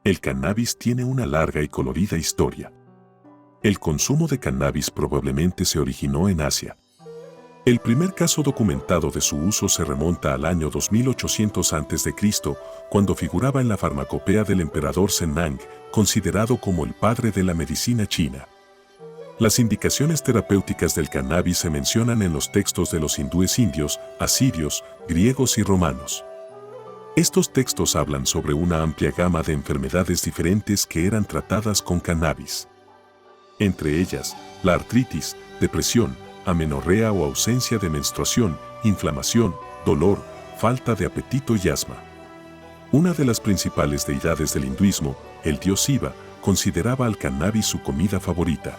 El cannabis tiene una larga y colorida historia. El consumo de cannabis probablemente se originó en Asia. El primer caso documentado de su uso se remonta al año 2800 a.C., cuando figuraba en la farmacopea del emperador Zheneng, considerado como el padre de la medicina china. Las indicaciones terapéuticas del cannabis se mencionan en los textos de los hindúes indios, asirios, griegos y romanos. Estos textos hablan sobre una amplia gama de enfermedades diferentes que eran tratadas con cannabis. Entre ellas, la artritis, depresión, amenorrea o ausencia de menstruación, inflamación, dolor, falta de apetito y asma. Una de las principales deidades del hinduismo, el dios Shiva, consideraba al cannabis su comida favorita.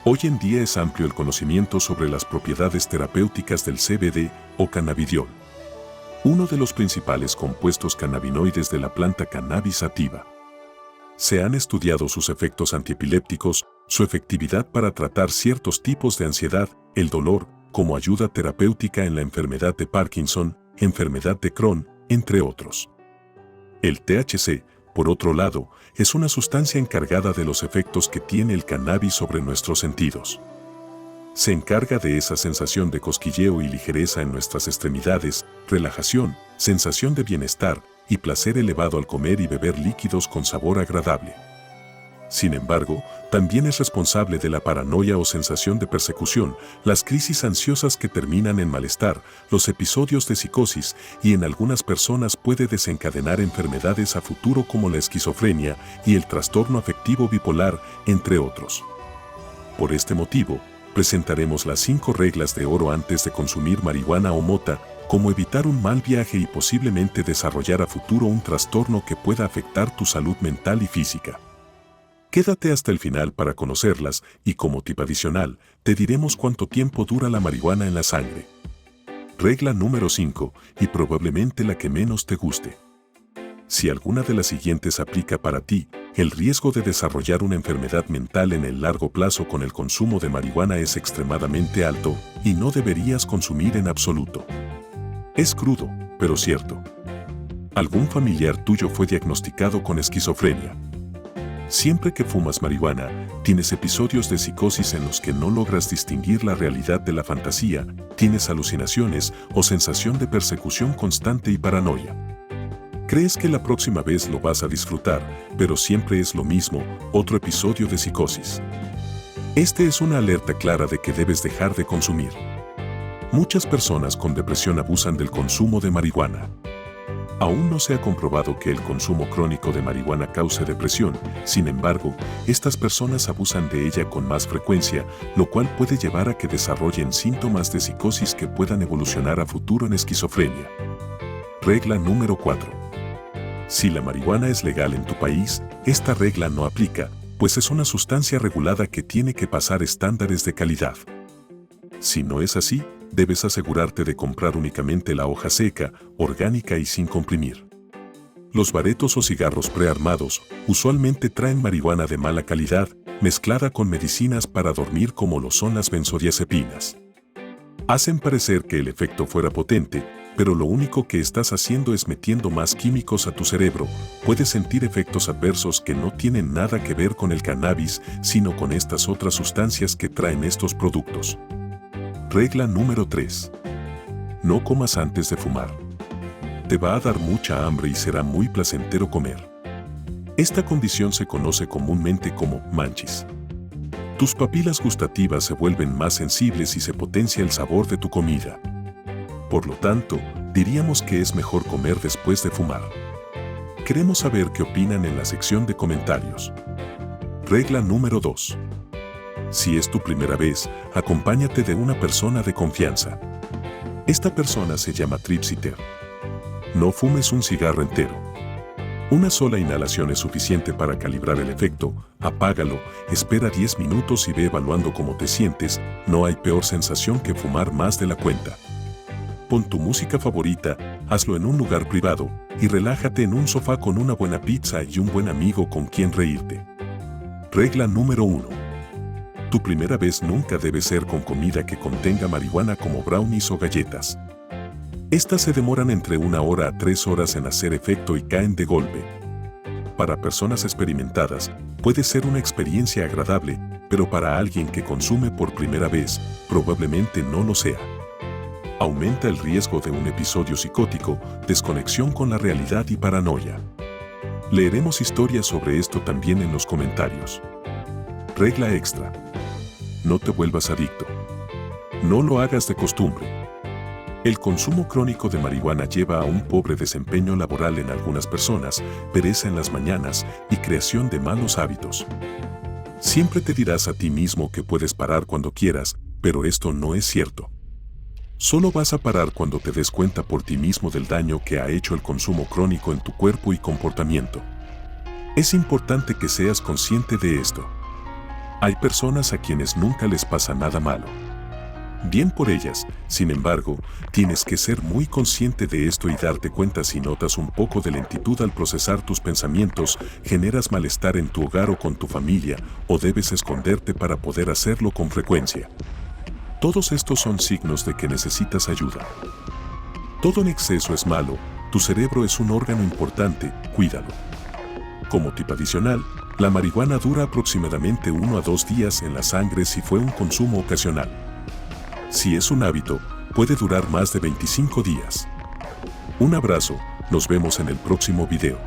Hoy en día es amplio el conocimiento sobre las propiedades terapéuticas del CBD o cannabidiol, uno de los principales compuestos cannabinoides de la planta Cannabis sativa. Se han estudiado sus efectos antiepilépticos, su efectividad para tratar ciertos tipos de ansiedad, el dolor, como ayuda terapéutica en la enfermedad de Parkinson, enfermedad de Crohn, entre otros. El THC, por otro lado, es una sustancia encargada de los efectos que tiene el cannabis sobre nuestros sentidos. Se encarga de esa sensación de cosquilleo y ligereza en nuestras extremidades, relajación, sensación de bienestar y placer elevado al comer y beber líquidos con sabor agradable. Sin embargo, también es responsable de la paranoia o sensación de persecución, las crisis ansiosas que terminan en malestar, los episodios de psicosis y en algunas personas puede desencadenar enfermedades a futuro como la esquizofrenia y el trastorno afectivo bipolar, entre otros. Por este motivo, presentaremos las 5 reglas de oro antes de consumir marihuana o mota, como evitar un mal viaje y posiblemente desarrollar a futuro un trastorno que pueda afectar tu salud mental y física. Quédate hasta el final para conocerlas y como tip adicional, te diremos cuánto tiempo dura la marihuana en la sangre. Regla número 5, y probablemente la que menos te guste. Si alguna de las siguientes aplica para ti, el riesgo de desarrollar una enfermedad mental en el largo plazo con el consumo de marihuana es extremadamente alto y no deberías consumir en absoluto. Es crudo, pero cierto. ¿Algún familiar tuyo fue diagnosticado con esquizofrenia? Siempre que fumas marihuana, tienes episodios de psicosis en los que no logras distinguir la realidad de la fantasía, tienes alucinaciones o sensación de persecución constante y paranoia. Crees que la próxima vez lo vas a disfrutar, pero siempre es lo mismo, otro episodio de psicosis. Este es una alerta clara de que debes dejar de consumir. Muchas personas con depresión abusan del consumo de marihuana. Aún no se ha comprobado que el consumo crónico de marihuana cause depresión, sin embargo, estas personas abusan de ella con más frecuencia, lo cual puede llevar a que desarrollen síntomas de psicosis que puedan evolucionar a futuro en esquizofrenia. Regla número 4. Si la marihuana es legal en tu país, esta regla no aplica, pues es una sustancia regulada que tiene que pasar estándares de calidad. Si no es así, debes asegurarte de comprar únicamente la hoja seca, orgánica y sin comprimir. Los baretos o cigarros prearmados usualmente traen marihuana de mala calidad, mezclada con medicinas para dormir como lo son las benzodiazepinas. Hacen parecer que el efecto fuera potente, pero lo único que estás haciendo es metiendo más químicos a tu cerebro. Puedes sentir efectos adversos que no tienen nada que ver con el cannabis, sino con estas otras sustancias que traen estos productos. Regla número 3. No comas antes de fumar. Te va a dar mucha hambre y será muy placentero comer. Esta condición se conoce comúnmente como manchis. Tus papilas gustativas se vuelven más sensibles y se potencia el sabor de tu comida. Por lo tanto, diríamos que es mejor comer después de fumar. Queremos saber qué opinan en la sección de comentarios. Regla número 2. Si es tu primera vez, acompáñate de una persona de confianza. Esta persona se llama tripsitter. No fumes un cigarro entero. Una sola inhalación es suficiente para calibrar el efecto, apágalo, espera 10 minutos y ve evaluando cómo te sientes, no hay peor sensación que fumar más de la cuenta. Pon tu música favorita, hazlo en un lugar privado, y relájate en un sofá con una buena pizza y un buen amigo con quien reírte. Regla número 1. Tu primera vez nunca debe ser con comida que contenga marihuana como brownies o galletas. Estas se demoran entre 1 hora a 3 horas en hacer efecto y caen de golpe. Para personas experimentadas, puede ser una experiencia agradable, pero para alguien que consume por primera vez, probablemente no lo sea. Aumenta el riesgo de un episodio psicótico, desconexión con la realidad y paranoia. Leeremos historias sobre esto también en los comentarios. Regla extra. No te vuelvas adicto. No lo hagas de costumbre. El consumo crónico de marihuana lleva a un pobre desempeño laboral en algunas personas, pereza en las mañanas y creación de malos hábitos. Siempre te dirás a ti mismo que puedes parar cuando quieras, pero esto no es cierto. Solo vas a parar cuando te des cuenta por ti mismo del daño que ha hecho el consumo crónico en tu cuerpo y comportamiento. Es importante que seas consciente de esto. Hay personas a quienes nunca les pasa nada malo. Bien por ellas, sin embargo, tienes que ser muy consciente de esto y darte cuenta si notas un poco de lentitud al procesar tus pensamientos, generas malestar en tu hogar o con tu familia, o debes esconderte para poder hacerlo con frecuencia. Todos estos son signos de que necesitas ayuda. Todo en exceso es malo, tu cerebro es un órgano importante, cuídalo. Como tip adicional, la marihuana dura aproximadamente 1 a 2 días en la sangre si fue un consumo ocasional. Si es un hábito, puede durar más de 25 días. Un abrazo, nos vemos en el próximo video.